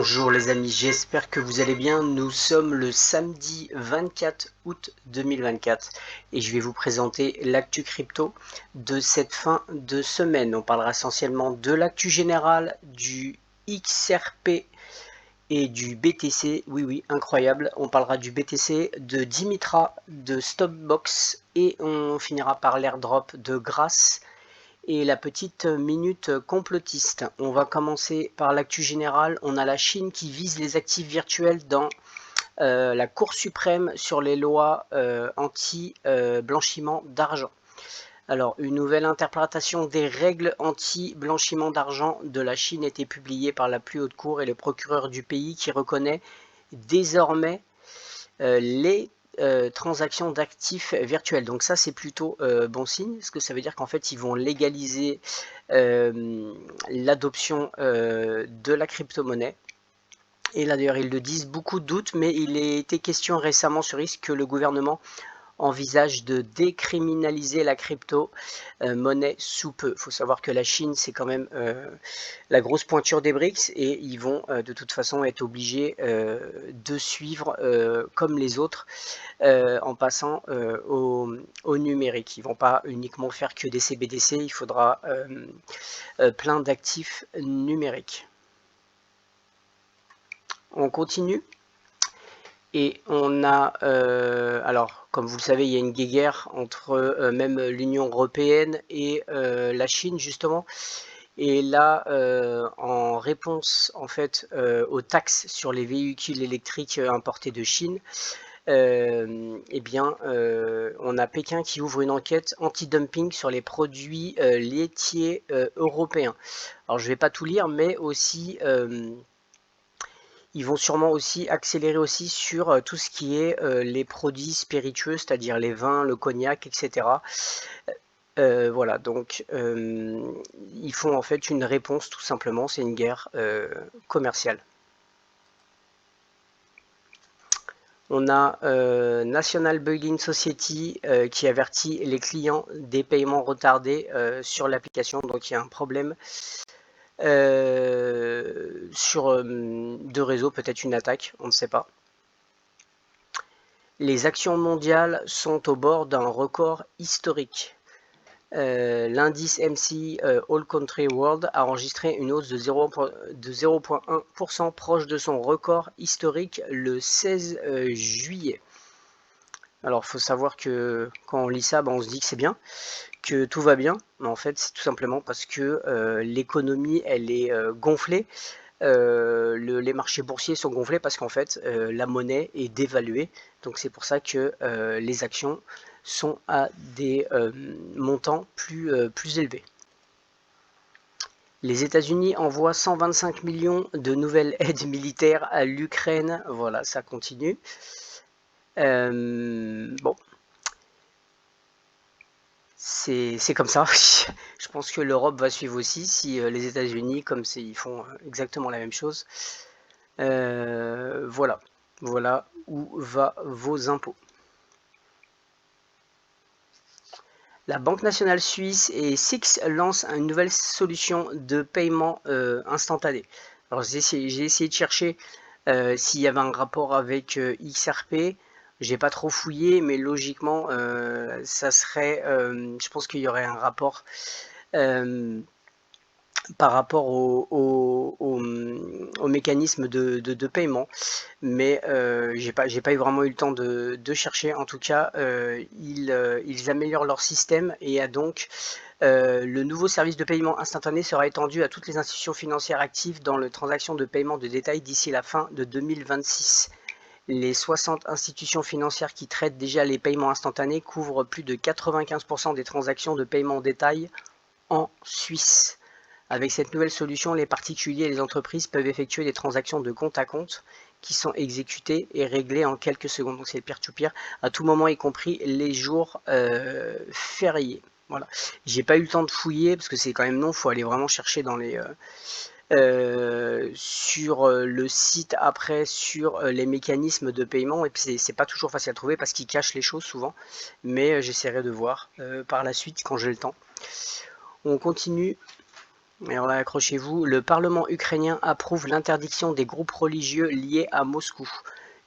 Bonjour les amis, j'espère que vous allez bien. Nous sommes le samedi 24 août 2024 et je vais vous présenter l'actu crypto de cette fin de semaine. On parlera essentiellement de l'actu générale, du XRP et du BTC. Oui, incroyable. On parlera du BTC, de Dimitra, de Stopbox et on finira par l'airdrop de Grace et la petite minute complotiste. On va commencer par l'actu générale. On a la Chine qui vise les actifs virtuels dans la Cour suprême sur les lois anti-blanchiment d'argent. Alors, une nouvelle interprétation des règles anti-blanchiment d'argent de la Chine a été publiée par la plus haute cour et le procureur du pays qui reconnaît désormais les transactions d'actifs virtuels. Donc ça, c'est plutôt bon signe, parce que ça veut dire qu'en fait, ils vont légaliser l'adoption de la crypto-monnaie. Et là, d'ailleurs, ils le disent, beaucoup de doutes, mais il a été question récemment sur risque que le gouvernement envisage de décriminaliser la crypto-monnaie sous peu. Il faut savoir que la Chine, c'est quand même la grosse pointure des BRICS et ils vont de toute façon être obligés de suivre comme les autres en passant au numérique. Ils ne vont pas uniquement faire que des CBDC, il faudra plein d'actifs numériques. On continue. Et on a, alors comme vous le savez, il y a une guerre entre même l'Union européenne et la Chine justement. Et là, en réponse en fait aux taxes sur les véhicules électriques importés de Chine, eh bien, on a Pékin qui ouvre une enquête anti-dumping sur les produits laitiers européens. Alors je ne vais pas tout lire, mais aussi ils vont sûrement aussi accélérer aussi sur tout ce qui est les produits spiritueux, c'est-à-dire les vins, le cognac, etc. Voilà, donc ils font en fait une réponse tout simplement, c'est une guerre commerciale. On a National Building Society qui avertit les clients des paiements retardés sur l'application, donc il y a un problème sur deux réseaux, peut-être une attaque, on ne sait pas. Les actions mondiales sont au bord d'un record historique. L'indice MSCI All Country World a enregistré une hausse de 0,1% proche de son record historique le 16 juillet. Alors il faut savoir que quand on lit ça, on se dit que c'est bien, que tout va bien, mais en fait c'est tout simplement parce que l'économie elle est gonflée. Les marchés boursiers sont gonflés parce qu'en fait la monnaie est dévaluée, donc c'est pour ça que les actions sont à des montants plus élevés. Les États-Unis envoient 125 millions de nouvelles aides militaires à l'Ukraine. Voilà, ça continue. Bon, c'est comme ça. Je pense que l'Europe va suivre aussi si les États-Unis, comme ils font exactement la même chose. Voilà où va vos impôts. La Banque nationale suisse et SIX lancent une nouvelle solution de paiement instantané. Alors j'ai essayé de chercher s'il y avait un rapport avec XRP. J'ai pas trop fouillé, mais logiquement, ça serait, je pense qu'il y aurait un rapport par rapport au mécanisme de paiement, mais j'ai pas vraiment eu le temps de chercher. En tout cas, ils améliorent leur système et donc le nouveau service de paiement instantané sera étendu à toutes les institutions financières actives dans les transactions de paiement de détail d'ici la fin de 2026. Les 60 institutions financières qui traitent déjà les paiements instantanés couvrent plus de 95% des transactions de paiement en détail en Suisse. Avec cette nouvelle solution, les particuliers et les entreprises peuvent effectuer des transactions de compte à compte qui sont exécutées et réglées en quelques secondes. Donc c'est le peer-to-peer à tout moment, y compris les jours fériés. Voilà. J'ai pas eu le temps de fouiller parce que c'est quand même non, il faut aller vraiment chercher dans les sur le site après sur les mécanismes de paiement, et puis c'est pas toujours facile à trouver parce qu'ils cachent les choses souvent, mais j'essaierai de voir par la suite quand j'ai le temps. On continue. Alors là, accrochez-vous, le Parlement ukrainien approuve l'interdiction des groupes religieux liés à Moscou.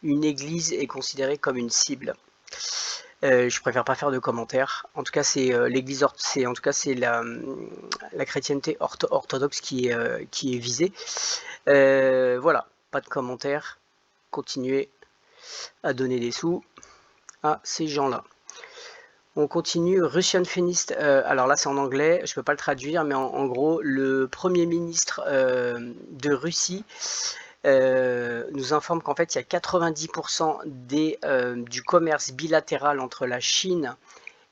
Une église est considérée comme une cible. Je préfère pas faire de commentaires. En tout cas, c'est l'église, c'est en tout cas c'est la chrétienté orthodoxe qui est visée. Voilà, pas de commentaires. Continuez à donner des sous à ces gens-là. On continue, Russian Feminist, alors là c'est en anglais, je peux pas le traduire, mais en gros, le Premier ministre de Russie nous informe qu'en fait il y a 90% du commerce bilatéral entre la Chine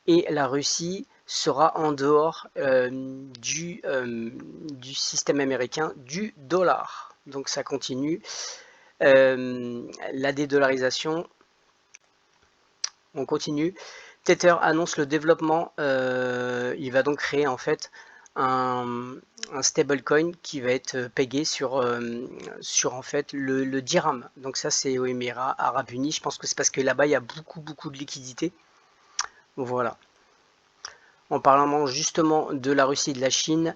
et la Russie sera en dehors du système américain du dollar. Donc ça continue. La dédollarisation, on continue. Tether annonce le développement, il va donc créer en fait un stablecoin qui va être payé sur en fait le dirham. Donc ça c'est aux Émirats Arabes Unis, je pense que c'est parce que là-bas il y a beaucoup de liquidités. Voilà. En parlant justement de la Russie et de la Chine,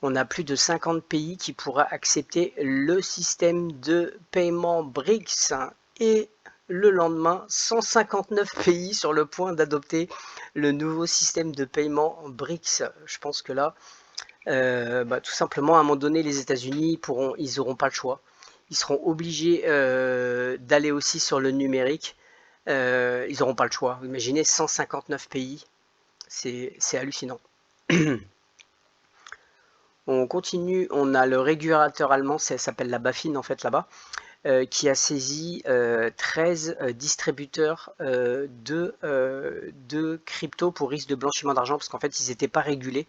on a plus de 50 pays qui pourraient accepter le système de paiement BRICS et le lendemain, 159 pays sur le point d'adopter le nouveau système de paiement BRICS. Je pense que là, tout simplement, à un moment donné, les États-Unis ils n'auront pas le choix. Ils seront obligés d'aller aussi sur le numérique. Ils n'auront pas le choix. Imaginez 159 pays, c'est hallucinant. On continue, on a le régulateur allemand, ça s'appelle la BaFin en fait là-bas, qui a saisi 13 distributeurs de crypto pour risque de blanchiment d'argent parce qu'en fait ils n'étaient pas régulés.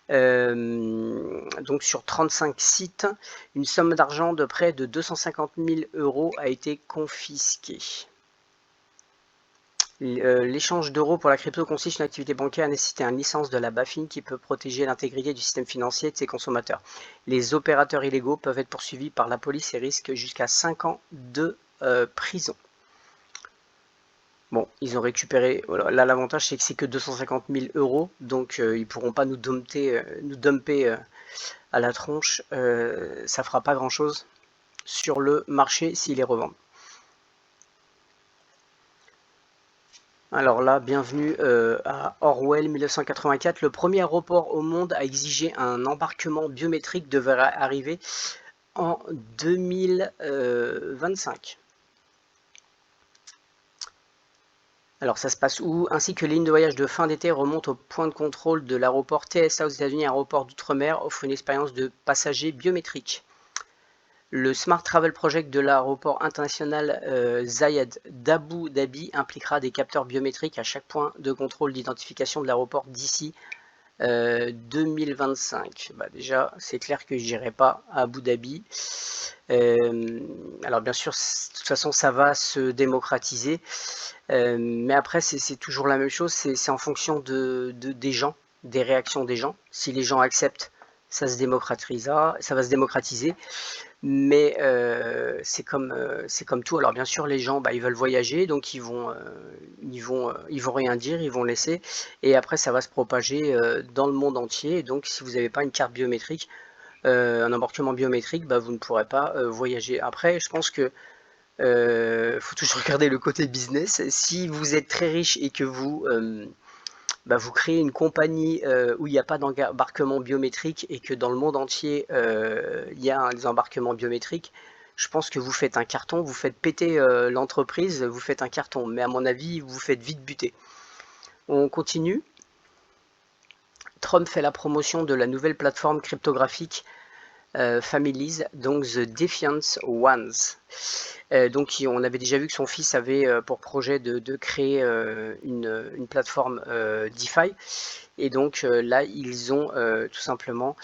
Donc sur 35 sites, une somme d'argent de près de 250 000 € a été confisquée. L'échange d'euros pour la crypto consiste en une activité bancaire nécessitant une licence de la BaFin qui peut protéger l'intégrité du système financier et de ses consommateurs. Les opérateurs illégaux peuvent être poursuivis par la police et risquent jusqu'à 5 ans de prison. Bon, ils ont récupéré, voilà. Là l'avantage c'est que c'est que 250 000 €, donc ils ne pourront pas nous dumper à la tronche, ça fera pas grand chose sur le marché s'ils les revendent. Alors là, bienvenue à Orwell 1984. Le premier aéroport au monde à exiger un embarquement biométrique devrait arriver en 2025. Alors ça se passe où? Ainsi que les lignes de voyage de fin d'été remontent au point de contrôle de l'aéroport TSA aux États-Unis, un aéroport d'outre-mer offre une expérience de passager biométrique. Le Smart Travel Project de l'aéroport international Zayed d'Abu Dhabi impliquera des capteurs biométriques à chaque point de contrôle d'identification de l'aéroport d'ici 2025. Déjà, c'est clair que je n'irai pas à Abu Dhabi. Alors bien sûr, de toute façon, ça va se démocratiser. Mais après, c'est toujours la même chose. C'est en fonction des gens, des réactions des gens. Si les gens acceptent, ça va se démocratiser. Mais c'est comme tout. Alors bien sûr, les gens, ils veulent voyager, donc ils vont rien dire, ils vont laisser. Et après, ça va se propager dans le monde entier. Et donc, si vous n'avez pas une carte biométrique, un embarquement biométrique, vous ne pourrez pas voyager. Après, je pense que faut toujours regarder le côté business. Si vous êtes très riche et que vous créez une compagnie où il n'y a pas d'embarquement biométrique et que dans le monde entier il y a des embarquements biométriques, je pense que vous faites un carton, vous faites péter l'entreprise, vous faites un carton. Mais à mon avis, vous faites vite buter. On continue. Trump fait la promotion de la nouvelle plateforme cryptographique Families, donc The Defiant Ones. Donc on avait déjà vu que son fils avait pour projet de créer une plateforme DeFi. Et donc là, ils ont tout simplement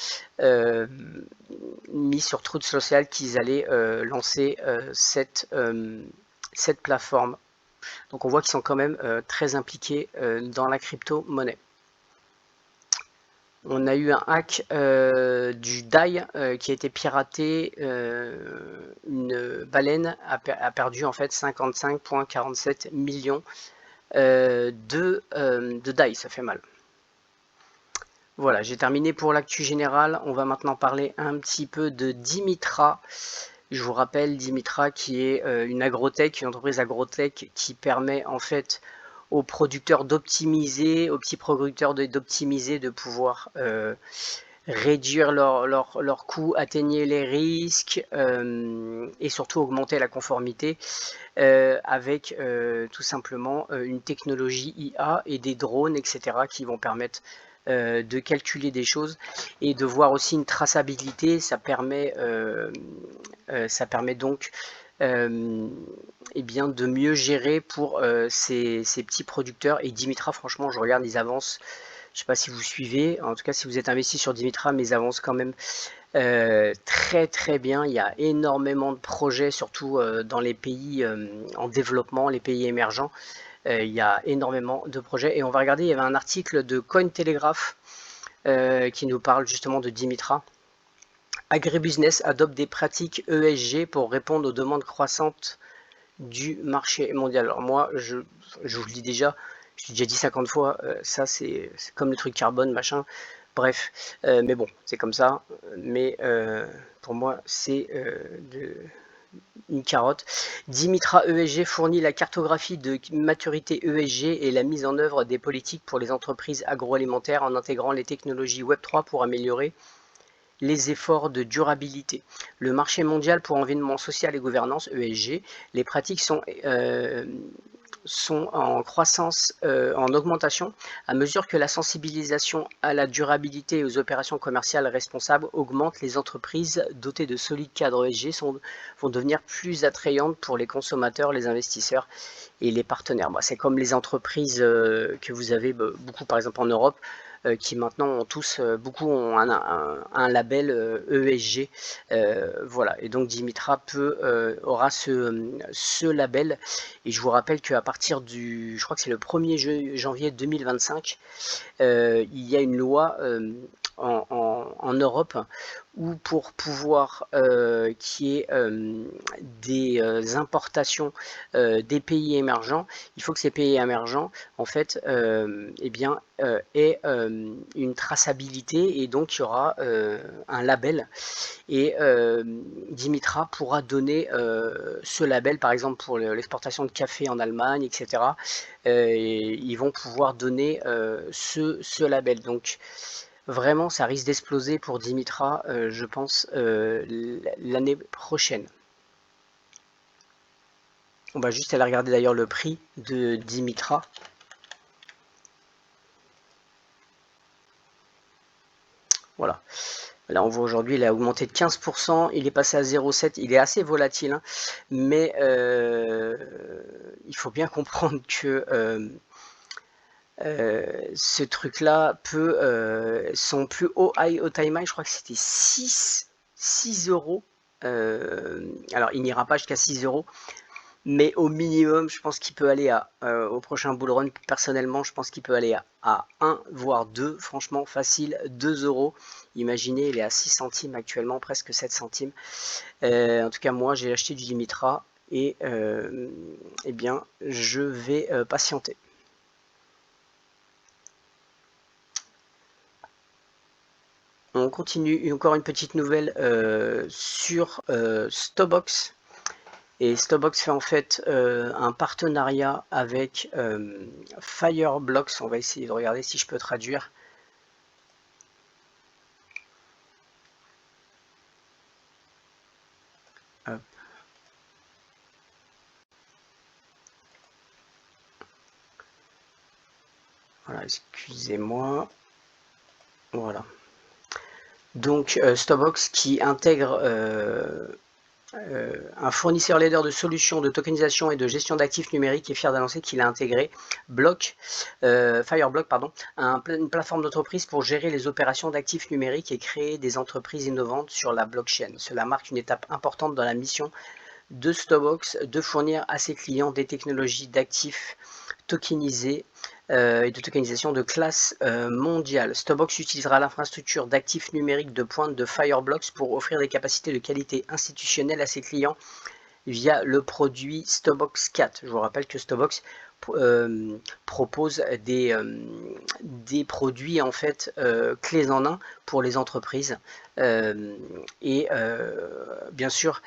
mis sur Truth Social qu'ils allaient lancer cette plateforme. Donc on voit qu'ils sont quand même très impliqués dans la crypto-monnaie. On a eu un hack du DAI qui a été piraté. Une baleine a perdu en fait 55,47 millions de DAI, ça fait mal. Voilà, j'ai terminé pour l'actu générale. On va maintenant parler un petit peu de Dimitra. Je vous rappelle, Dimitra qui est une agrotech, une entreprise agrotech qui permet en fait aux producteurs d'optimiser, aux petits producteurs d'optimiser, de pouvoir réduire leurs coûts, atténuer les risques et surtout augmenter la conformité avec tout simplement une technologie IA et des drones, etc., qui vont permettre de calculer des choses et de voir aussi une traçabilité. Ça permet donc eh bien, de mieux gérer pour ces petits producteurs. Et Dimitra, franchement, je regarde, ils avancent. Je ne sais pas si vous suivez, en tout cas si vous êtes investi sur Dimitra, mais ils avancent quand même très très bien. Il y a énormément de projets, surtout dans les pays en développement, les pays émergents. Il y a énormément de projets. Et on va regarder, il y avait un article de Cointelegraph qui nous parle justement de Dimitra. Agribusiness adopte des pratiques ESG pour répondre aux demandes croissantes du marché mondial. Alors moi, je vous le dis déjà, je l'ai déjà dit 50 fois, ça c'est comme le truc carbone, machin. Bref, mais bon, c'est comme ça. Mais pour moi, c'est une carotte. Dimitra ESG fournit la cartographie de maturité ESG et la mise en œuvre des politiques pour les entreprises agroalimentaires en intégrant les technologies Web3 pour améliorer les efforts de durabilité. Le marché mondial pour environnement social et gouvernance, ESG, les pratiques sont en croissance, en augmentation, à mesure que la sensibilisation à la durabilité et aux opérations commerciales responsables augmente. Les entreprises dotées de solides cadres ESG vont devenir plus attrayantes pour les consommateurs, les investisseurs et les partenaires. C'est comme les entreprises que vous avez beaucoup, par exemple en Europe, qui maintenant ont tous, beaucoup ont un label ESG. Voilà, et donc Dimitra aura ce label. Et je vous rappelle qu'à partir je crois que c'est le 1er janvier 2025, il y a une loi en Europe où pour pouvoir qu'il y ait des importations des pays émergents, il faut que ces pays émergents en fait aient une traçabilité, et donc il y aura un label. Et Dimitra pourra donner ce label, par exemple pour l'exportation de café en Allemagne, etc. Et ils vont pouvoir donner ce label. Donc vraiment, ça risque d'exploser pour Dimitra, je pense, l'année prochaine. On va juste aller regarder d'ailleurs le prix de Dimitra. Voilà. Là, on voit aujourd'hui, il a augmenté de 15%, il est passé à 0,7, il est assez volatile, hein, mais il faut bien comprendre que ce truc-là son plus haut high all time high, je crois que c'était 6 euros. Alors, il n'ira pas jusqu'à 6 euros, mais au minimum, je pense qu'il peut aller au prochain bull run. Personnellement, je pense qu'il peut aller à 1 voire 2, franchement facile, 2 euros. Imaginez, il est à 6 centimes actuellement, presque 7 centimes. En tout cas, moi, j'ai acheté du Dimitra et eh bien, je vais patienter. On continue, encore une petite nouvelle sur Stobox. Et Stobox fait en fait un partenariat avec Fireblocks. On va essayer de regarder si je peux traduire. Hop. Voilà, excusez-moi. Voilà. Donc Stobox qui intègre un fournisseur leader de solutions de tokenisation et de gestion d'actifs numériques est fier d'annoncer qu'il a intégré Fireblock, une plateforme d'entreprise pour gérer les opérations d'actifs numériques et créer des entreprises innovantes sur la blockchain. Cela marque une étape importante dans la mission de Stobox de fournir à ses clients des technologies d'actifs tokenisés et de tokenisation de classe mondiale. Stobox utilisera l'infrastructure d'actifs numériques de pointe de Fireblocks pour offrir des capacités de qualité institutionnelle à ses clients via le produit Stobox 4. Je vous rappelle que Stobox propose des produits en fait clés en main pour les entreprises bien sûr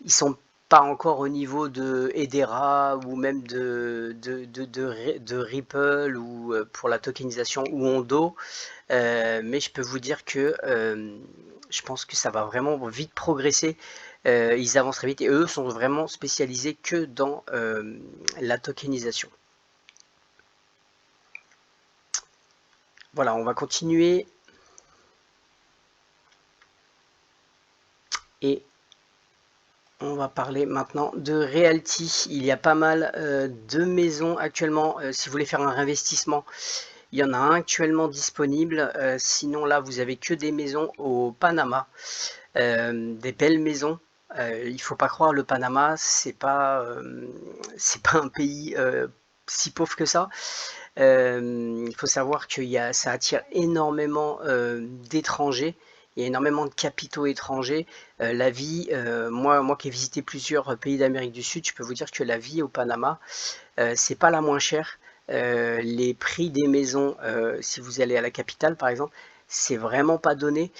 ils sont pas encore au niveau de Hedera ou même de Ripple ou pour la tokenisation ou Ondo, mais je peux vous dire que je pense que ça va vraiment vite progresser. Ils avancent très vite et eux sont vraiment spécialisés que dans la tokenisation. Voilà, on va continuer. Et on va parler maintenant de Realty. Il y a pas mal de maisons actuellement. Si vous voulez faire un investissement, il y en a un actuellement disponible. Sinon, là, vous avez que des maisons au Panama. Des belles maisons. Il ne faut pas croire, le Panama, c'est pas un pays si pauvre que ça. Il faut savoir que ça attire énormément d'étrangers. Il y a énormément de capitaux étrangers. La vie, moi qui ai visité plusieurs pays d'Amérique du Sud, je peux vous dire que la vie au Panama, c'est pas la moins chère. Les prix des maisons, si vous allez à la capitale par exemple, c'est vraiment pas donné.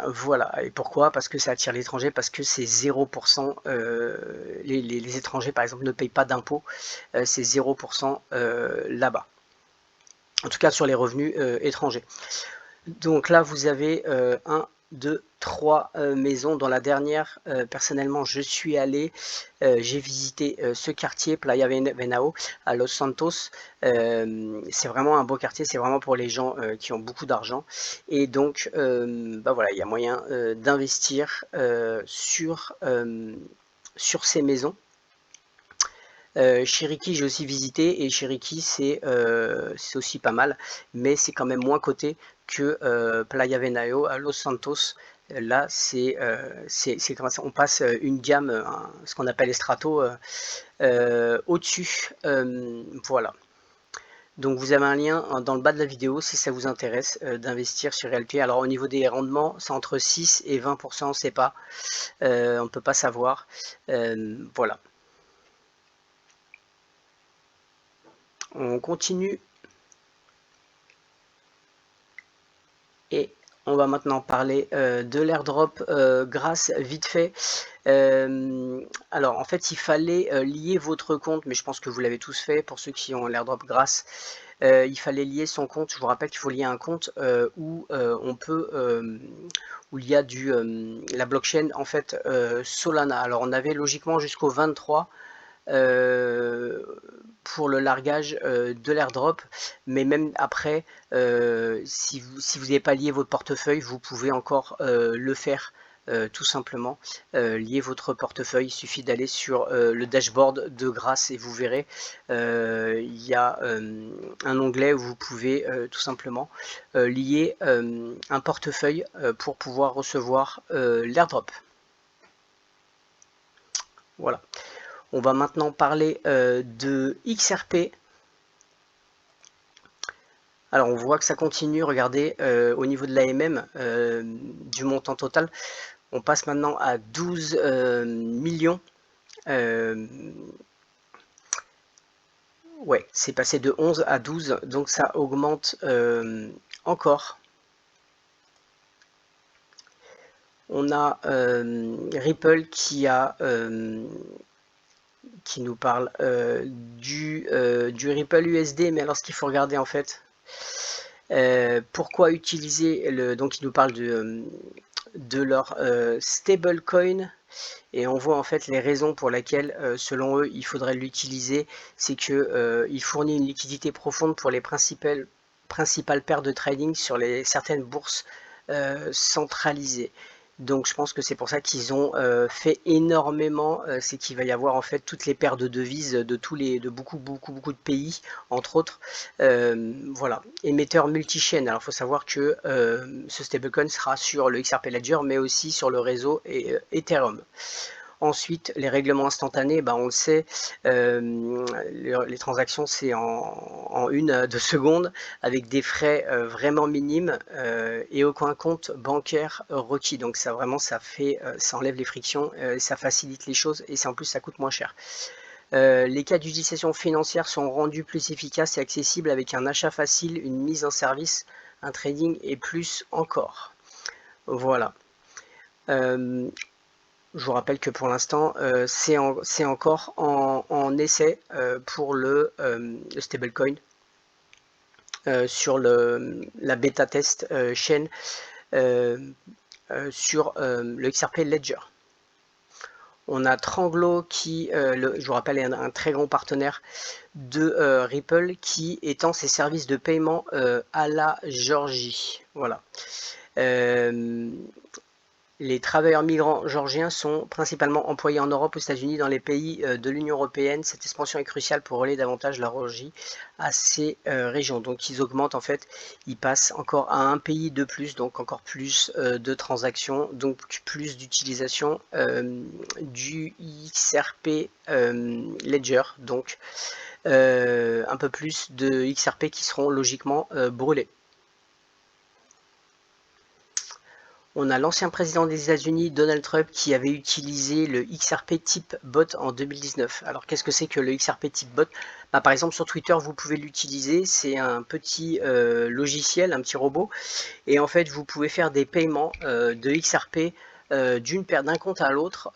Voilà. Et pourquoi? Parce que ça attire l'étranger, parce que c'est 0%. Les étrangers par exemple ne payent pas d'impôts. C'est 0% là-bas. En tout cas sur les revenus étrangers. Donc là, vous avez 1, 2, 3 maisons. Dans la dernière, personnellement, je suis allé, j'ai visité ce quartier, Playa Venao, à Los Santos. C'est vraiment un beau quartier, c'est vraiment pour les gens qui ont beaucoup d'argent. Et donc, voilà, il y a moyen d'investir sur ces maisons. Chiriquí, j'ai aussi visité, et Chiriquí, c'est aussi pas mal, mais c'est quand même moins coté que Playa Venao à Los Santos. Là, c'est comme ça, on passe une gamme, ce qu'on appelle Estrato, au-dessus. Voilà. Donc vous avez un lien dans le bas de la vidéo si ça vous intéresse d'investir sur Realty. Alors au niveau des rendements, c'est entre 6 et 20%, on ne sait pas, on ne peut pas savoir. Voilà. On continue et on va maintenant parler de l'airdrop grâce vite fait. Alors en fait il fallait lier votre compte, mais je pense que vous l'avez tous fait pour ceux qui ont l'airdrop grâce. Il fallait lier son compte. Je vous rappelle qu'il faut lier un compte où on peut où il y a la blockchain en fait Solana. Alors on avait logiquement jusqu'au 23 pour le largage de l'airdrop, mais même après, si vous n'avez pas lié votre portefeuille, vous pouvez encore le faire. Tout simplement, lier votre portefeuille, il suffit d'aller sur le dashboard de Grâce et vous verrez, il y a un onglet où vous pouvez tout simplement lier un portefeuille pour pouvoir recevoir l'airdrop. Voilà. On va maintenant parler de XRP. Alors on voit que ça continue, regardez, au niveau de l'AMM, du montant total, on passe maintenant à 12 millions. Ouais, c'est passé de 11 à 12, donc ça augmente encore. On a Ripple qui nous parle du Ripple USD, mais alors ce qu'il faut regarder en fait, pourquoi utiliser donc il nous parle de leur stablecoin, et on voit en fait les raisons pour lesquelles selon eux il faudrait l'utiliser. C'est que il fournit une liquidité profonde pour les principales paires de trading sur certaines bourses centralisées. Donc je pense que c'est pour ça qu'ils ont fait énormément, c'est qu'il va y avoir en fait toutes les paires de devises de beaucoup de pays, entre autres. Voilà, émetteur multi-chaîne. Alors il faut savoir que ce stablecoin sera sur le XRP Ledger, mais aussi sur le réseau Ethereum. Ensuite, les règlements instantanés, on le sait, les transactions c'est en 1-2 secondes avec des frais vraiment minimes et aucun compte bancaire requis. Donc ça enlève les frictions, ça facilite les choses et en plus ça coûte moins cher. Les cas d'utilisation financière sont rendus plus efficaces et accessibles avec un achat facile, une mise en service, un trading et plus encore. Voilà. Je vous rappelle que pour l'instant, c'est encore en essai pour le stablecoin sur la bêta test chaîne sur le XRP Ledger. On a Tranglo qui, je vous rappelle, est un très grand partenaire de Ripple qui étend ses services de paiement à la Géorgie. Voilà. Les travailleurs migrants géorgiens sont principalement employés en Europe, aux États-Unis, dans les pays de l'Union européenne. Cette expansion est cruciale pour relayer davantage la Géorgie à ces régions. Donc ils augmentent en fait, ils passent encore à un pays de plus, donc encore plus de transactions, donc plus d'utilisation du XRP Ledger, donc un peu plus de XRP qui seront logiquement brûlés. On a l'ancien président des États-Unis, Donald Trump, qui avait utilisé le XRP type bot en 2019. Alors qu'est-ce que c'est que le XRP type bot? Par exemple sur Twitter, vous pouvez l'utiliser. C'est un petit logiciel, un petit robot. Et en fait, vous pouvez faire des paiements de XRP d'un compte à l'autre.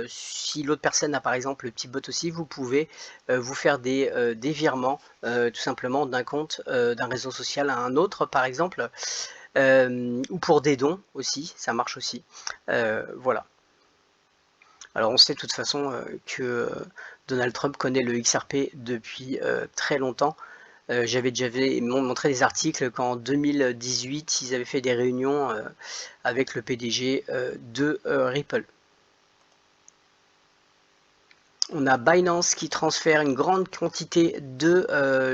Si l'autre personne a par exemple le petit bot aussi, vous pouvez vous faire des virements tout simplement d'un compte, d'un réseau social à un autre par exemple. Ou pour des dons aussi, ça marche aussi. Voilà. Alors on sait de toute façon que Donald Trump connaît le XRP depuis très longtemps. J'avais déjà montré des articles qu'en 2018, ils avaient fait des réunions avec le PDG de Ripple. On a Binance qui transfère une grande quantité de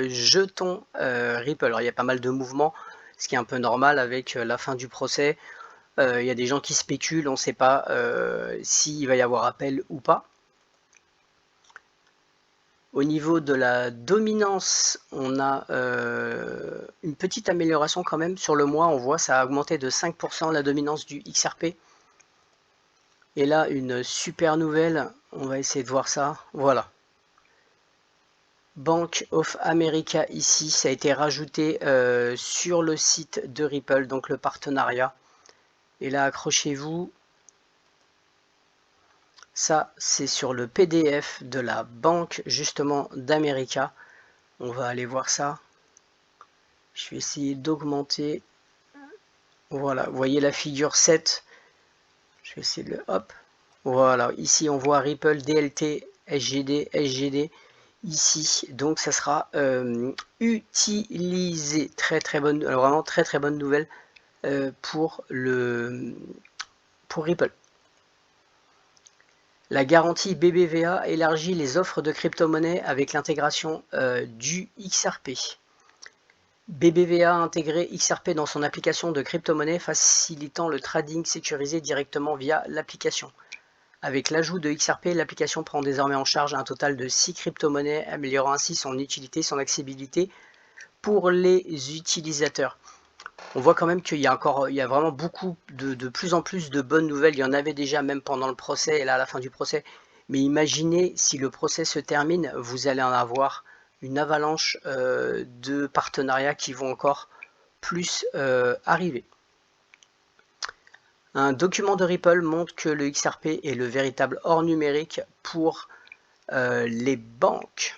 jetons Ripple. Alors il y a pas mal de mouvements, ce qui est un peu normal avec la fin du procès. Il y a des gens qui spéculent, on ne sait pas s'il va y avoir appel ou pas. Au niveau de la dominance, on a une petite amélioration quand même. Sur le mois, on voit ça a augmenté de 5% la dominance du XRP. Et là, une super nouvelle, on va essayer de voir ça. Voilà. Bank of America ici, ça a été rajouté sur le site de Ripple, donc le partenariat. Et là, accrochez-vous. Ça, c'est sur le PDF de la Banque justement d'America. On va aller voir ça. Je vais essayer d'augmenter. Voilà, vous voyez la figure 7. Je vais essayer de le... Hop. Voilà, ici on voit Ripple, DLT, SGD, SGD. Ici, donc ça sera utilisé. Très bonne, alors vraiment très bonne nouvelle pour Ripple. La garantie BBVA élargit les offres de crypto-monnaie avec l'intégration du XRP. BBVA a intégré XRP dans son application de crypto-monnaie, facilitant le trading sécurisé directement via l'application. Avec l'ajout de XRP, l'application prend désormais en charge un total de 6 crypto-monnaies, améliorant ainsi son utilité, son accessibilité pour les utilisateurs. On voit quand même qu'il y a vraiment beaucoup de plus en plus de bonnes nouvelles. Il y en avait déjà même pendant le procès et là à la fin du procès. Mais imaginez si le procès se termine, vous allez en avoir une avalanche de partenariats qui vont encore plus arriver. Un document de Ripple montre que le XRP est le véritable or numérique pour les banques.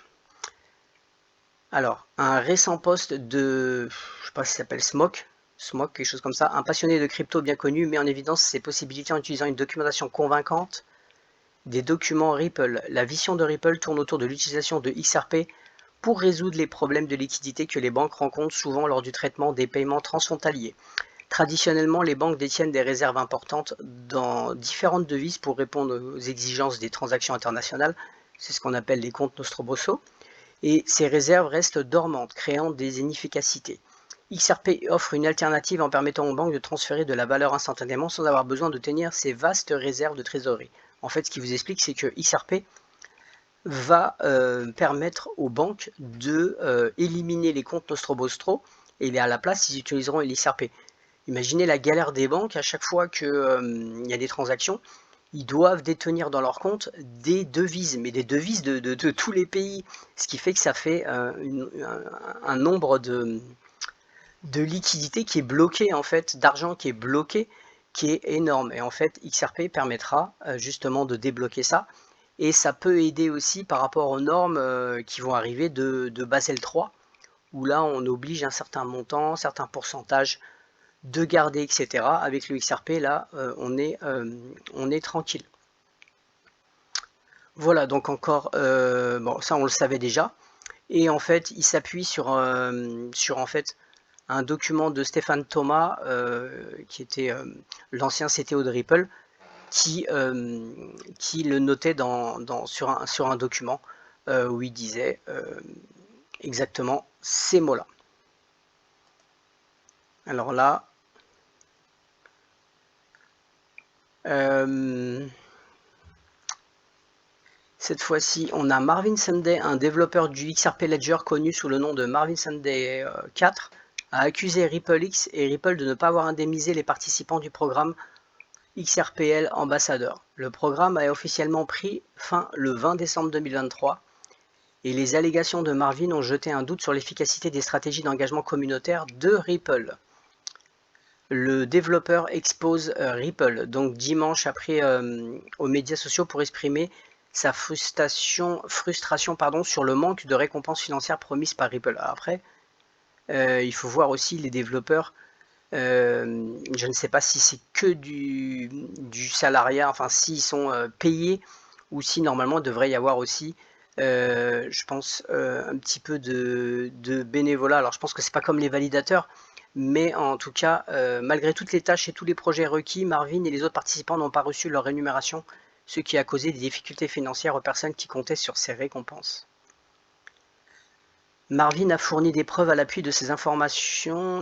Alors, un récent post de, je ne sais pas si ça s'appelle Smoke, quelque chose comme ça, un passionné de crypto bien connu met en évidence ses possibilités en utilisant une documentation convaincante des documents Ripple. La vision de Ripple tourne autour de l'utilisation de XRP pour résoudre les problèmes de liquidité que les banques rencontrent souvent lors du traitement des paiements transfrontaliers. Traditionnellement, les banques détiennent des réserves importantes dans différentes devises pour répondre aux exigences des transactions internationales. C'est ce qu'on appelle les comptes Nostro Rosso. Et ces réserves restent dormantes, créant des inefficacités. XRP offre une alternative en permettant aux banques de transférer de la valeur instantanément sans avoir besoin de tenir ces vastes réserves de trésorerie. En fait, ce qui vous explique, c'est que XRP va permettre aux banques de éliminer les comptes Nostro Rosso et à la place, ils utiliseront l'XRP. Imaginez la galère des banques à chaque fois qu'il y a des transactions. ils doivent détenir dans leur compte des devises, mais des devises de tous les pays, ce qui fait que ça fait un nombre de liquidités qui est bloqué, en fait, d'argent qui est bloqué, qui est énorme. Et en fait, XRP permettra justement de débloquer ça. Et ça peut aider aussi par rapport aux normes qui vont arriver de Basel III, où là, on oblige un certain montant, certains pourcentages de garder, etc. Avec le XRP, là, on est tranquille. Voilà, donc encore, bon, ça on le savait déjà. Et en fait, il s'appuie sur en fait, un document de Stéphane Thomas, qui était l'ancien CTO de Ripple, qui le notait sur un document où il disait exactement ces mots-là. Alors là, cette fois-ci, on a Marvin Sunday, un développeur du XRP Ledger connu sous le nom de Marvin Sunday 4, a accusé RippleX et Ripple de ne pas avoir indemnisé les participants du programme XRPL Ambassadeur. Le programme a officiellement pris fin le 20 décembre 2023 et les allégations de Marvin ont jeté un doute sur l'efficacité des stratégies d'engagement communautaire de Ripple. Le développeur expose Ripple, donc dimanche après aux médias sociaux pour exprimer sa frustration sur le manque de récompenses financières promises par Ripple. Après, il faut voir aussi les développeurs. Je ne sais pas si c'est que du salariat, enfin s'ils sont payés ou si normalement il devrait y avoir aussi, je pense, un petit peu de bénévolat. Alors je pense que c'est pas comme les validateurs, mais en tout cas, malgré toutes les tâches et tous les projets requis, Marvin et les autres participants n'ont pas reçu leur rémunération, ce qui a causé des difficultés financières aux personnes qui comptaient sur ces récompenses. Marvin a fourni des preuves à l'appui de ces affirmations,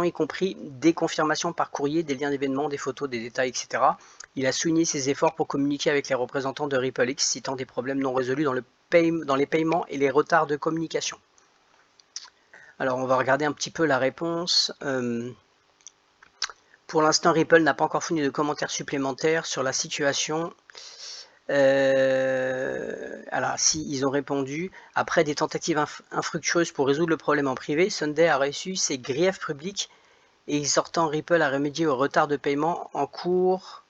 y compris des confirmations par courrier, des liens d'événements, des photos, des détails, etc. Il a souligné ses efforts pour communiquer avec les représentants de RippleX, citant des problèmes non résolus dans les paiements et les retards de communication. Alors on va regarder un petit peu la réponse. Pour l'instant, Ripple n'a pas encore fourni de commentaires supplémentaires sur la situation. Alors, si ils ont répondu, après des tentatives infructueuses pour résoudre le problème en privé, Sunday a reçu ses griefs publics et exhortant Ripple à remédier au retard de paiement en cours.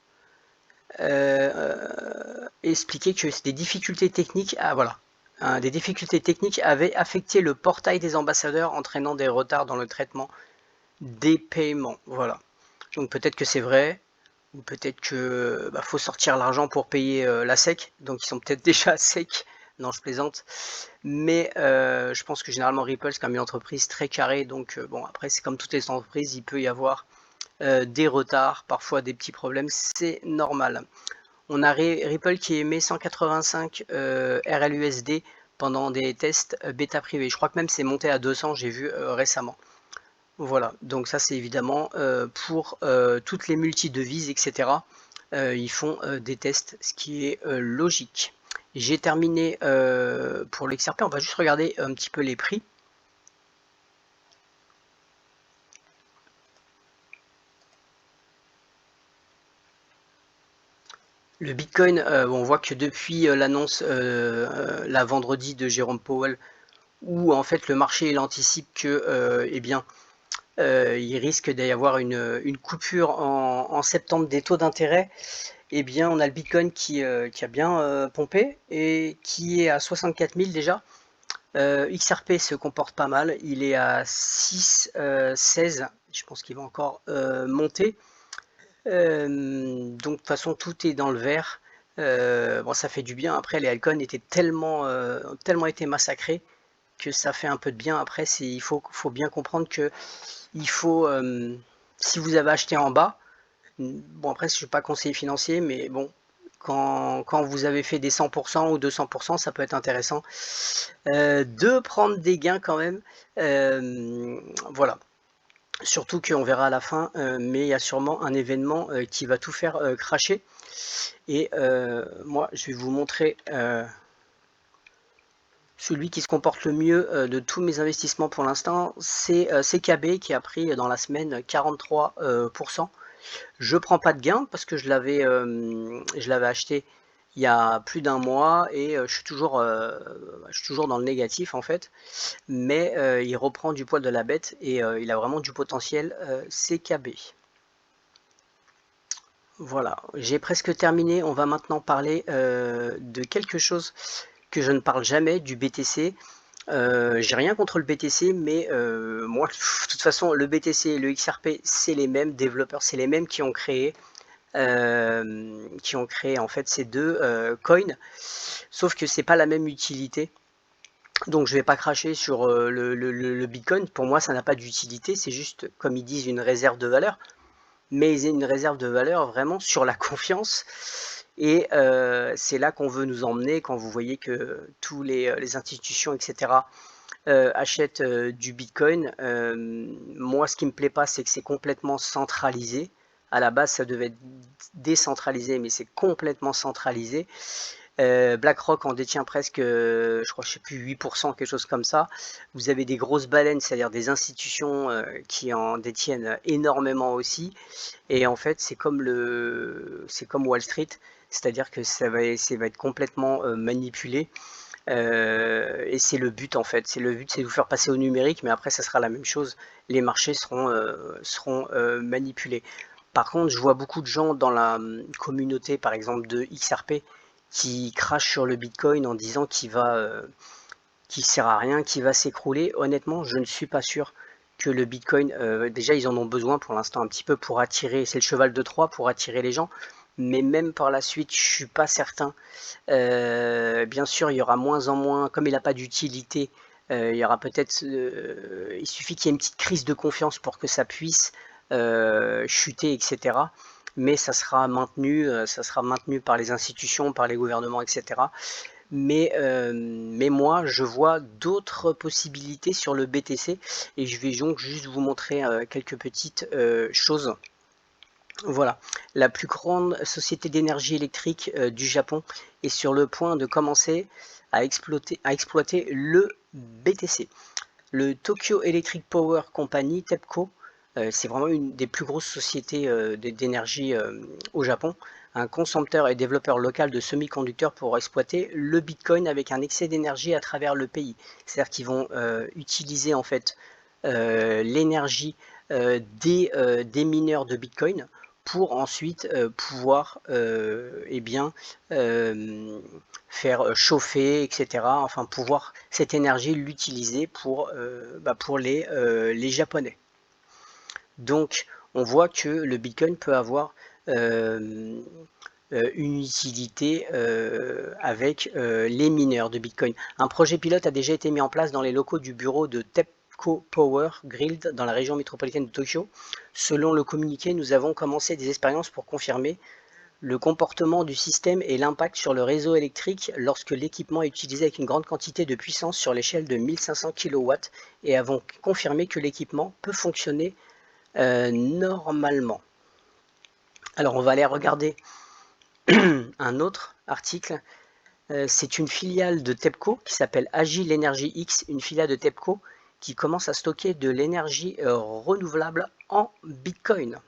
Expliquer que des difficultés techniques, des difficultés techniques avaient affecté le portail des ambassadeurs, entraînant des retards dans le traitement des paiements. Voilà. Donc peut-être que c'est vrai, ou peut-être que faut sortir l'argent pour payer la SEC, donc ils sont peut-être déjà secs. Non, je plaisante. Mais je pense que généralement Ripple, c'est quand même une entreprise très carrée, donc bon, après c'est comme toutes les entreprises, il peut y avoir des retards, parfois des petits problèmes, c'est normal. On a Ripple qui émet 185 RLUSD pendant des tests bêta privés. Je crois que même c'est monté à 200, j'ai vu récemment. Voilà, donc ça c'est évidemment pour toutes les multi-devises, etc. Ils font des tests, ce qui est logique. J'ai terminé pour l'XRP, on va juste regarder un petit peu les prix. Le Bitcoin, on voit que depuis l'annonce la vendredi de Jérôme Powell, où en fait le marché il anticipe que il risque d'y avoir une coupure en septembre des taux d'intérêt, eh bien on a le Bitcoin qui a bien pompé et qui est à 64 000 déjà. XRP se comporte pas mal, il est à 6,16, je pense qu'il va encore monter. Donc de toute façon tout est dans le vert. Bon, ça fait du bien. Après, les altcoins étaient tellement été massacrés que ça fait un peu de bien. Après, il faut bien comprendre que il faut, si vous avez acheté en bas, bon après je suis pas conseiller financier, mais bon, quand vous avez fait des 100% ou 200%, ça peut être intéressant de prendre des gains quand même. Voilà. Surtout qu'on verra à la fin, mais il y a sûrement un événement qui va tout faire cracher. Et moi, je vais vous montrer celui qui se comporte le mieux de tous mes investissements pour l'instant. C'est CKB qui a pris dans la semaine 43%. Je prends pas de gain parce que je l'avais acheté il y a plus d'un mois et je suis toujours dans le négatif en fait. Mais il reprend du poil de la bête et il a vraiment du potentiel CKB. Voilà, j'ai presque terminé. On va maintenant parler de quelque chose que je ne parle jamais, du BTC. J'ai rien contre le BTC, mais moi, de toute façon, le BTC et le XRP, c'est les mêmes développeurs, c'est les mêmes qui ont créé en fait ces deux coins, sauf que c'est pas la même utilité. Donc je vais pas cracher sur le Bitcoin. Pour moi, ça n'a pas d'utilité, c'est juste, comme ils disent, une réserve de valeur. Mais ils ont une réserve de valeur vraiment sur la confiance. Et c'est là qu'on veut nous emmener quand vous voyez que tous les institutions, etc., achètent du Bitcoin. Moi, ce qui me plaît pas, c'est que c'est complètement centralisé. À la base, ça devait être décentralisé, mais c'est complètement centralisé. BlackRock en détient presque, je crois, je sais plus, 8%, quelque chose comme ça. Vous avez des grosses baleines, c'est-à-dire des institutions qui en détiennent énormément aussi. Et en fait, c'est comme Wall Street, c'est-à-dire que ça va être complètement manipulé. Et c'est le but en fait. C'est le but, c'est de vous faire passer au numérique, mais après, ça sera la même chose. Les marchés seront manipulés. Par contre, je vois beaucoup de gens dans la communauté, par exemple de XRP, qui crachent sur le Bitcoin en disant qu'il sert à rien, qu'il va s'écrouler. Honnêtement, je ne suis pas sûr que le Bitcoin, déjà ils en ont besoin pour l'instant un petit peu pour attirer, c'est le cheval de Troie pour attirer les gens, mais même par la suite, je suis pas certain. Bien sûr, il y aura moins en moins, comme il n'a pas d'utilité, il y aura peut-être, il suffit qu'il y ait une petite crise de confiance pour que ça puisse chuter, etc. Mais ça sera maintenu par les institutions, par les gouvernements, etc. Mais moi, je vois d'autres possibilités sur le BTC et je vais donc juste vous montrer quelques petites choses. Voilà, la plus grande société d'énergie électrique du Japon est sur le point de commencer à exploiter le BTC. Le Tokyo Electric Power Company, TEPCO, c'est vraiment une des plus grosses sociétés d'énergie au Japon, un concepteur et développeur local de semi-conducteurs pour exploiter le Bitcoin avec un excès d'énergie à travers le pays. C'est-à-dire qu'ils vont utiliser en fait l'énergie des mineurs de Bitcoin pour ensuite pouvoir eh bien, faire chauffer, etc. Enfin, pouvoir cette énergie l'utiliser pour les Japonais. Donc, on voit que le Bitcoin peut avoir une utilité avec les mineurs de Bitcoin. Un projet pilote a déjà été mis en place dans les locaux du bureau de TEPCO Power Grid dans la région métropolitaine de Tokyo. Selon le communiqué, nous avons commencé des expériences pour confirmer le comportement du système et l'impact sur le réseau électrique lorsque l'équipement est utilisé avec une grande quantité de puissance sur l'échelle de 1500 kW et avons confirmé que l'équipement peut fonctionner normalement. Alors on va aller regarder un autre article. C'est une filiale de TEPCO qui s'appelle Agile Energy X, une filiale de TEPCO qui commence à stocker de l'énergie renouvelable en Bitcoin.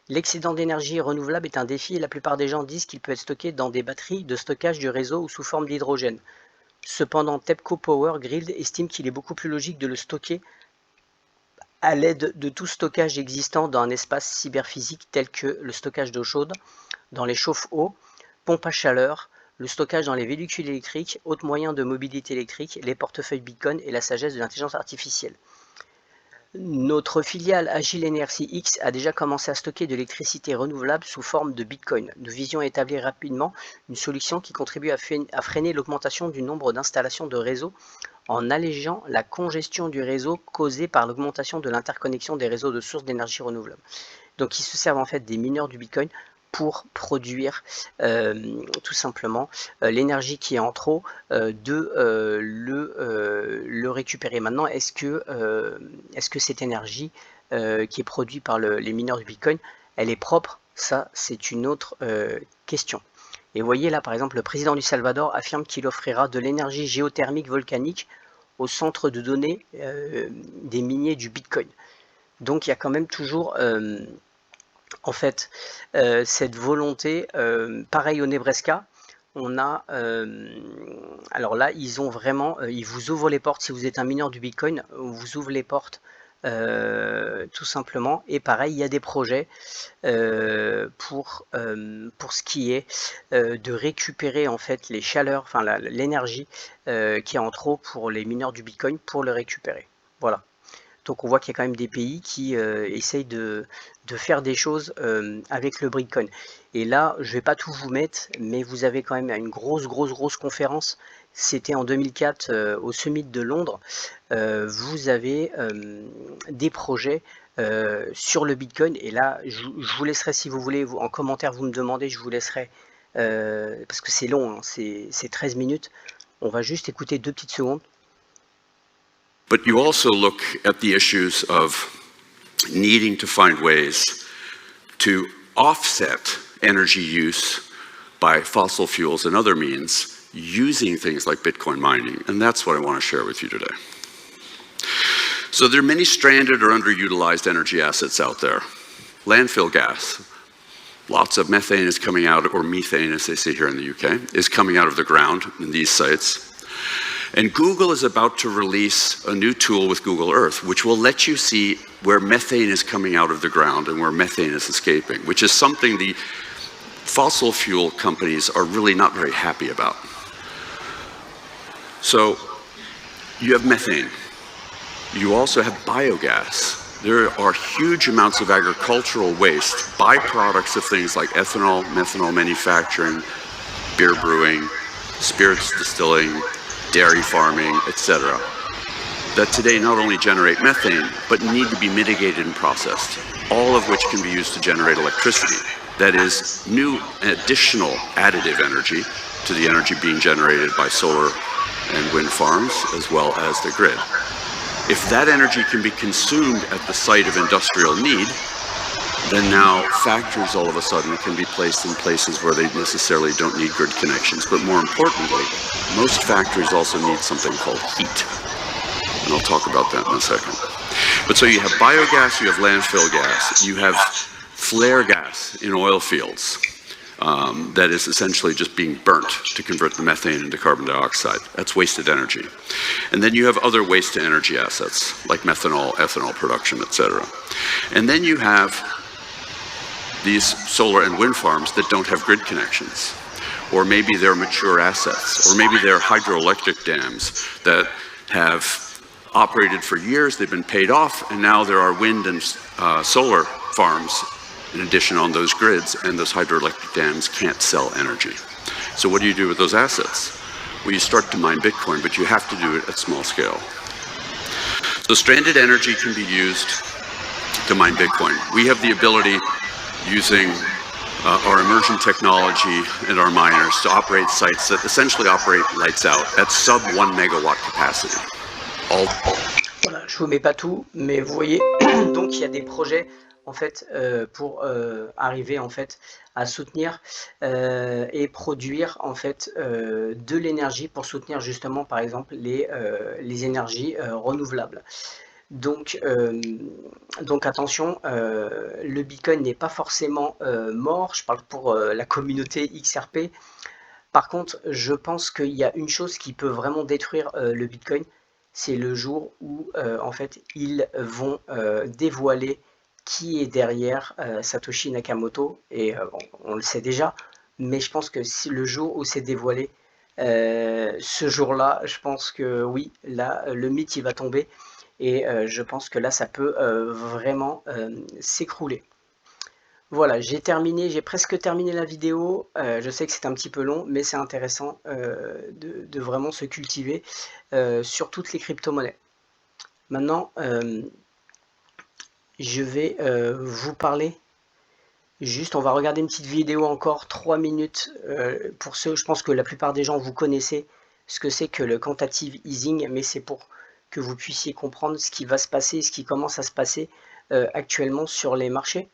L'excédent d'énergie renouvelable est un défi et la plupart des gens disent qu'il peut être stocké dans des batteries de stockage du réseau ou sous forme d'hydrogène. Cependant, TEPCO Power Grid estime qu'il est beaucoup plus logique de le stocker à l'aide de tout stockage existant dans un espace cyberphysique tel que le stockage d'eau chaude, dans les chauffe-eau, pompes à chaleur, le stockage dans les véhicules électriques, autres moyens de mobilité électrique, les portefeuilles Bitcoin et la sagesse de l'intelligence artificielle. Notre filiale Agile Energy X a déjà commencé à stocker de l'électricité renouvelable sous forme de Bitcoin. Nous visions établir rapidement une solution qui contribue à freiner l'augmentation du nombre d'installations de réseaux en allégeant la congestion du réseau causée par l'augmentation de l'interconnexion des réseaux de sources d'énergie renouvelable. Donc ils se servent en fait des mineurs du Bitcoin pour produire tout simplement l'énergie qui est en trop, le récupérer. Maintenant, est-ce que cette énergie qui est produite par les mineurs du Bitcoin, elle est propre? Ça, c'est une autre question. Et vous voyez là, par exemple, le président du Salvador affirme qu'il offrira de l'énergie géothermique volcanique au centre de données des miniers du Bitcoin. Donc il y a quand même toujours en fait, cette volonté, pareil au Nebraska, on a, alors là, ils ont vraiment, ils vous ouvrent les portes. Si vous êtes un mineur du Bitcoin, on vous ouvre les portes, tout simplement. Et pareil, il y a des projets pour ce qui est de récupérer en fait les chaleurs, enfin l'énergie qui est en trop pour les mineurs du Bitcoin pour le récupérer. Voilà. Donc on voit qu'il y a quand même des pays qui essayent de faire des choses avec le Bitcoin. Et là, je ne vais pas tout vous mettre, mais vous avez quand même une grosse conférence. C'était en 2004 au Summit de Londres. Vous avez des projets sur le Bitcoin. Et là, je vous laisserai, si vous voulez, en commentaire, vous me demandez, je vous laisserai, parce que c'est long, hein, c'est 13 minutes. On va juste écouter 2 petites secondes. But you also look at the issues of needing to find ways to offset energy use by fossil fuels and other means using things like Bitcoin mining. And that's what I want to share with you today. So there are many stranded or underutilized energy assets out there. Landfill gas. Lots of methane is coming out, or methane as they say here in the UK, is coming out of the ground in these sites. And Google is about to release a new tool with Google Earth, which will let you see where methane is coming out of the ground and where methane is escaping, which is something the fossil fuel companies are really not very happy about. So you have methane. You also have biogas. There are huge amounts of agricultural waste, byproducts of things like ethanol, methanol manufacturing, beer brewing, spirits distilling, dairy farming, etc., that today not only generate methane, but need to be mitigated and processed, all of which can be used to generate electricity. That is new additional additive energy to the energy being generated by solar and wind farms, as well as the grid. If that energy can be consumed at the site of industrial need, then now factories all of a sudden can be placed in places where they necessarily don't need grid connections. But more importantly, most factories also need something called heat. And I'll talk about that in a second. But so you have biogas, you have landfill gas, you have flare gas in oil fields that is essentially just being burnt to convert the methane into carbon dioxide. That's wasted energy. And then you have other waste to energy assets like methanol, ethanol production, etc. And then you have these solar and wind farms that don't have grid connections. Or maybe they're mature assets, or maybe they're hydroelectric dams that have operated for years, they've been paid off, and now there are wind and solar farms in addition on those grids, and those hydroelectric dams can't sell energy. So what do you do with those assets? Well, you start to mine Bitcoin, but you have to do it at small scale. So stranded energy can be used to mine Bitcoin. We have the ability, using our immersion technology and our miners, to operate sites that essentially operate lights out at sub 1 megawatt capacity. Voilà, je vous mets pas tout, mais vous voyez, donc il y a des projets en fait pour arriver en fait à soutenir et produire en fait de l'énergie pour soutenir justement par exemple les énergies renouvelables. Donc attention, le Bitcoin n'est pas forcément mort, je parle pour la communauté XRP. Par contre, je pense qu'il y a une chose qui peut vraiment détruire le Bitcoin, c'est le jour où en fait ils vont dévoiler qui est derrière Satoshi Nakamoto. Et bon, on le sait déjà, mais je pense que si le jour où c'est dévoilé, ce jour-là, je pense que oui, là, le mythe il va tomber. Et je pense que là, ça peut vraiment s'écrouler. Voilà, j'ai presque terminé la vidéo. Je sais que c'est un petit peu long, mais c'est intéressant de vraiment se cultiver sur toutes les crypto-monnaies. Maintenant, je vais vous parler. Juste, on va regarder une petite vidéo encore, 3 minutes. Pour ceux, je pense que la plupart des gens, vous connaissez ce que c'est que le quantitative easing, mais c'est pour que vous puissiez comprendre ce qui va se passer, ce qui commence à se passer actuellement sur les marchés.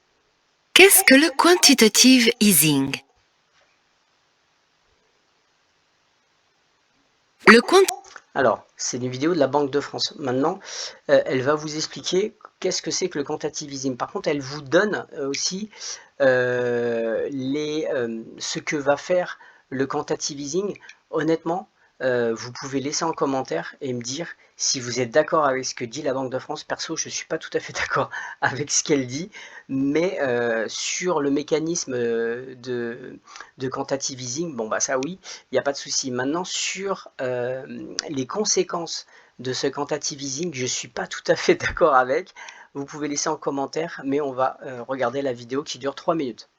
Qu'est-ce que le quantitative easing? Alors, c'est une vidéo de la Banque de France. Maintenant, elle va vous expliquer qu'est-ce que c'est que le quantitative easing. Par contre, elle vous donne aussi ce que va faire le quantitative easing. Honnêtement, vous pouvez laisser en commentaire et me dire si vous êtes d'accord avec ce que dit la Banque de France. Perso, je ne suis pas tout à fait d'accord avec ce qu'elle dit, mais sur le mécanisme de quantitative easing, bon bah ça oui, il n'y a pas de souci. Maintenant, sur les conséquences de ce quantitative easing, je ne suis pas tout à fait d'accord avec. Vous pouvez laisser en commentaire, mais on va regarder la vidéo qui dure 3 minutes.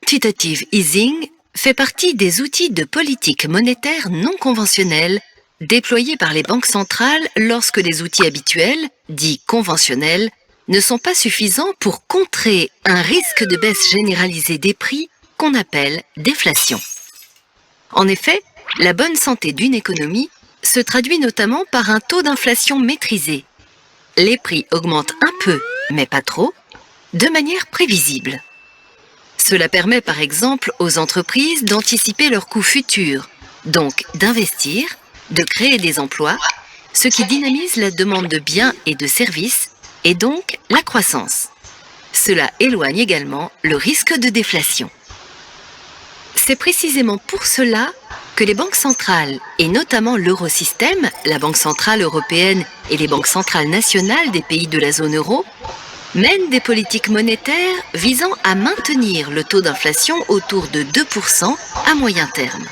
Quantitative easing fait partie des outils de politique monétaire non conventionnelle déployés par les banques centrales lorsque les outils habituels, dits conventionnels, ne sont pas suffisants pour contrer un risque de baisse généralisée des prix qu'on appelle déflation. En effet, la bonne santé d'une économie se traduit notamment par un taux d'inflation maîtrisé. Les prix augmentent un peu, mais pas trop, de manière prévisible. Cela permet par exemple aux entreprises d'anticiper leurs coûts futurs, donc d'investir, de créer des emplois, ce qui dynamise la demande de biens et de services, et donc la croissance. Cela éloigne également le risque de déflation. C'est précisément pour cela que les banques centrales, et notamment l'Eurosystème, la Banque centrale européenne et les banques centrales nationales des pays de la zone euro, mènent des politiques monétaires visant à maintenir le taux d'inflation autour de 2% à moyen terme.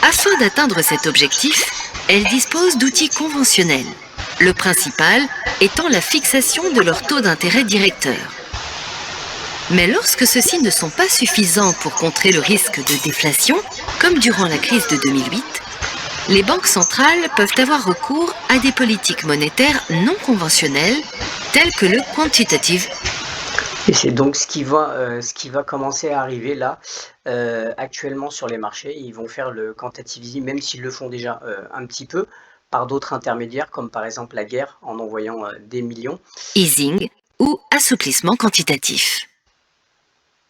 Afin d'atteindre cet objectif, elles disposent d'outils conventionnels, le principal étant la fixation de leur taux d'intérêt directeur. Mais lorsque ceux-ci ne sont pas suffisants pour contrer le risque de déflation, comme durant la crise de 2008, les banques centrales peuvent avoir recours à des politiques monétaires non conventionnelles, telles que le quantitative. Et c'est donc ce qui va commencer à arriver là, actuellement sur les marchés. Ils vont faire le quantitative easing, même s'ils le font déjà un petit peu, par d'autres intermédiaires, comme par exemple la guerre, en envoyant des millions. Easing ou assouplissement quantitatif.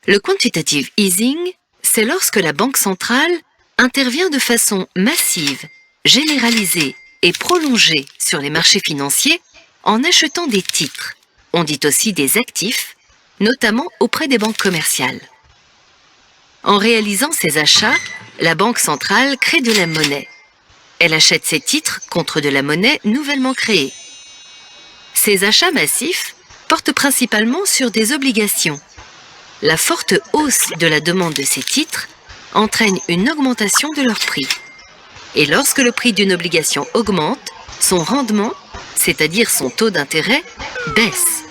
Le quantitative easing, c'est lorsque la Banque centrale intervient de façon massive, généralisée et prolongée sur les marchés financiers en achetant des titres, on dit aussi des actifs, notamment auprès des banques commerciales. En réalisant ces achats, la Banque centrale crée de la monnaie. Elle achète ces titres contre de la monnaie nouvellement créée. Ces achats massifs portent principalement sur des obligations. La forte hausse de la demande de ces titres entraîne une augmentation de leur prix. Et lorsque le prix d'une obligation augmente, son rendement, c'est-à-dire son taux d'intérêt, baisse.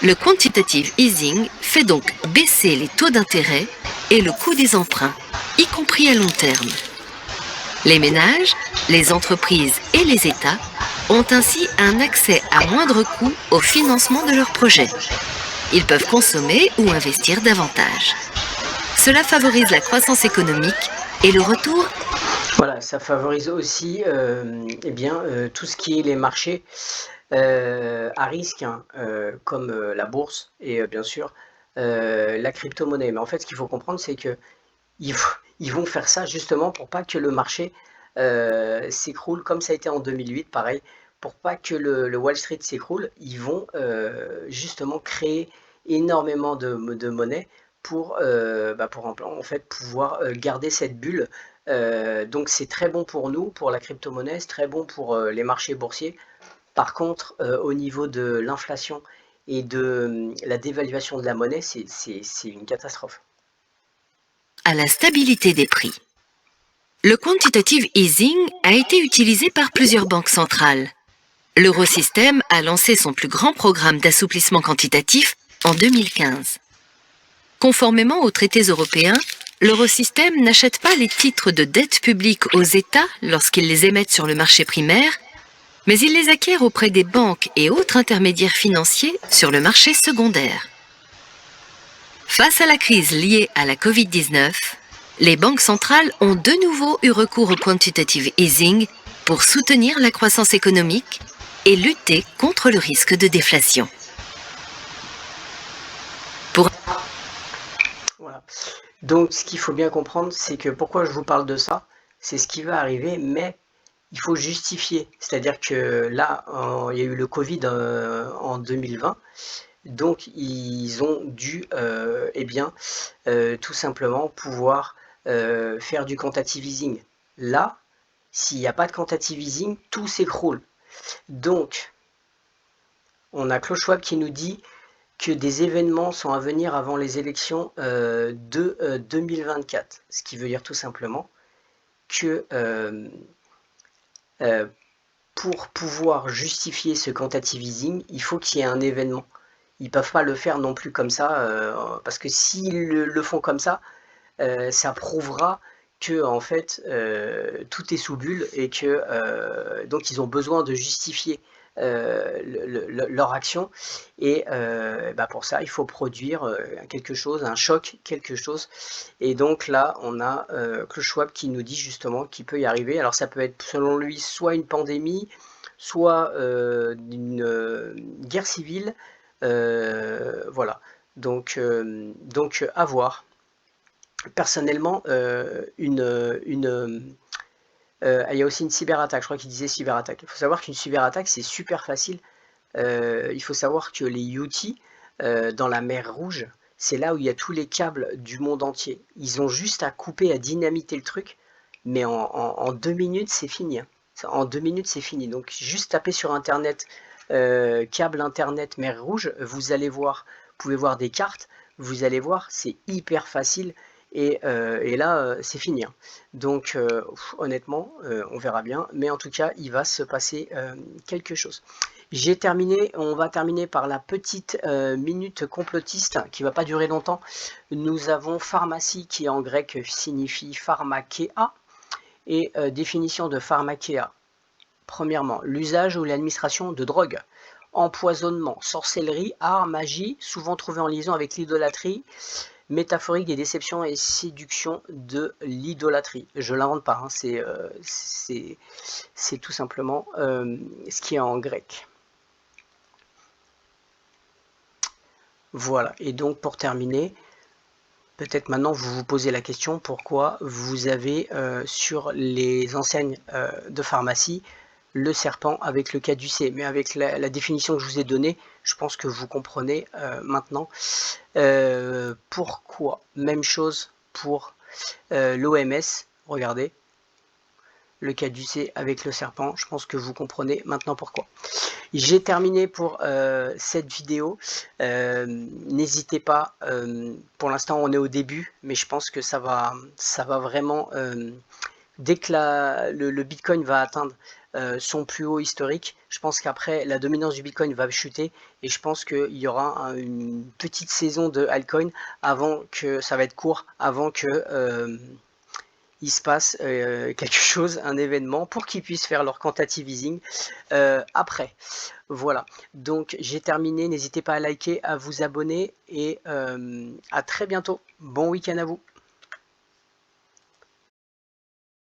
Le quantitative easing fait donc baisser les taux d'intérêt et le coût des emprunts, y compris à long terme. Les ménages, les entreprises et les États ont ainsi un accès à moindre coût au financement de leurs projets. Ils peuvent consommer ou investir davantage. Cela favorise la croissance économique et le retour. Voilà, ça favorise aussi tout ce qui est les marchés à risque, hein, comme la bourse et bien sûr la crypto-monnaie. Mais en fait, ce qu'il faut comprendre, c'est que ils vont faire ça justement pour pas que le marché s'écroule, comme ça a été en 2008, pareil. Pour pas que le Wall Street s'écroule, ils vont justement créer énormément de monnaie pour en fait pouvoir garder cette bulle. Donc c'est très bon pour nous, pour la crypto-monnaie, c'est très bon pour les marchés boursiers. Par contre, au niveau de l'inflation et de la dévaluation de la monnaie, c'est une catastrophe. À la stabilité des prix. Le quantitative easing a été utilisé par plusieurs banques centrales. L'Eurosystème a lancé son plus grand programme d'assouplissement quantitatif en 2015. Conformément aux traités européens, l'Eurosystème n'achète pas les titres de dette publique aux États lorsqu'ils les émettent sur le marché primaire, mais il les acquiert auprès des banques et autres intermédiaires financiers sur le marché secondaire. Face à la crise liée à la Covid-19, les banques centrales ont de nouveau eu recours au quantitative easing pour soutenir la croissance économique et lutter contre le risque de déflation. Voilà. Donc ce qu'il faut bien comprendre, c'est que pourquoi je vous parle de ça, c'est ce qui va arriver, mais il faut justifier. C'est-à-dire que là, il y a eu le Covid en 2020, donc ils ont dû tout simplement pouvoir faire du quantitative easing. Là, s'il n'y a pas de quantitative easing, tout s'écroule. Donc, on a Klaus Schwab qui nous dit que des événements sont à venir avant les élections de 2024. Ce qui veut dire tout simplement que pour pouvoir justifier ce quantitative easing, il faut qu'il y ait un événement. Ils ne peuvent pas le faire non plus comme ça, parce que s'ils le font comme ça prouvera que en fait tout est sous bulle et que donc ils ont besoin de justifier leur action et pour ça il faut produire quelque chose, un choc, quelque chose, et donc là on a Klaus Schwab qui nous dit justement qu'il peut y arriver. Alors ça peut être selon lui soit une pandémie, soit une guerre civile, voilà, donc à voir. Personnellement, il y a aussi une cyberattaque, je crois qu'il disait cyberattaque. Il faut savoir qu'une cyberattaque, c'est super facile. Il faut savoir que les Houthis, dans la mer Rouge, c'est là où il y a tous les câbles du monde entier. Ils ont juste à couper, à dynamiter le truc, mais en 2 minutes, c'est fini. En 2 minutes, c'est fini. Donc, juste taper sur Internet, câble Internet mer Rouge, vous allez voir, vous pouvez voir des cartes, vous allez voir, c'est hyper facile. Et là, c'est fini. Donc, honnêtement, on verra bien. Mais en tout cas, il va se passer quelque chose. J'ai terminé. On va terminer par la petite minute complotiste qui ne va pas durer longtemps. Nous avons pharmacie qui en grec signifie pharmakéa. Et définition de pharmakéa. Premièrement, l'usage ou l'administration de drogue. Empoisonnement, sorcellerie, art, magie, souvent trouvé en liaison avec l'idolâtrie. Métaphorique des déceptions et séductions de l'idolâtrie. Je ne l'invente pas, hein, c'est tout simplement ce qui est en grec. Voilà, et donc pour terminer, peut-être maintenant vous vous posez la question pourquoi vous avez sur les enseignes de pharmacie le serpent avec le caducée, mais avec la définition que je vous ai donnée, je pense que vous comprenez maintenant pourquoi. Même chose pour l'OMS, regardez, le caducée avec le serpent, je pense que vous comprenez maintenant pourquoi. J'ai terminé pour cette vidéo. N'hésitez pas, pour l'instant on est au début, mais je pense que ça va vraiment, dès que le Bitcoin va atteindre son plus haut historique, je pense qu'après la dominance du Bitcoin va chuter et je pense qu'il y aura une petite saison de altcoin avant que, ça va être court, avant que il se passe quelque chose, un événement, pour qu'ils puissent faire leur quantitative easing après. Voilà, donc j'ai terminé, n'hésitez pas à liker, à vous abonner et à très bientôt. Bon week-end à vous.